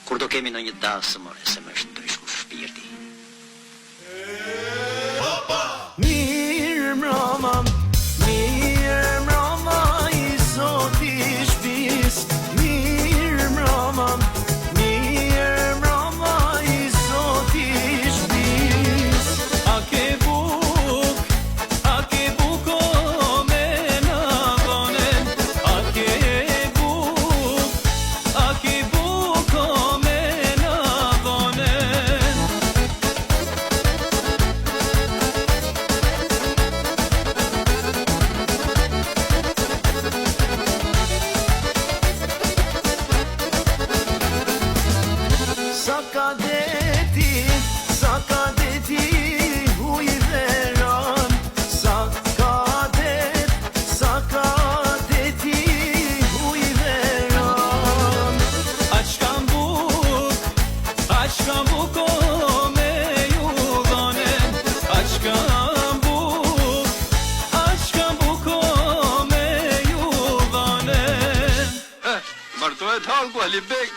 kur do kemi në një dasë, more, se më është ndryshu shpirti. Mirë mrama i zoti shpis. Mirë mrama i zoti shpis. A ke buk o me në gonen. A ke buk o me në gonen. Sa ka deti huj veran. Sa ka deti huj veran. Aq kam buk o me ju gonen. Aq kam buk o me ju gonen. Martohet halku, Alibek.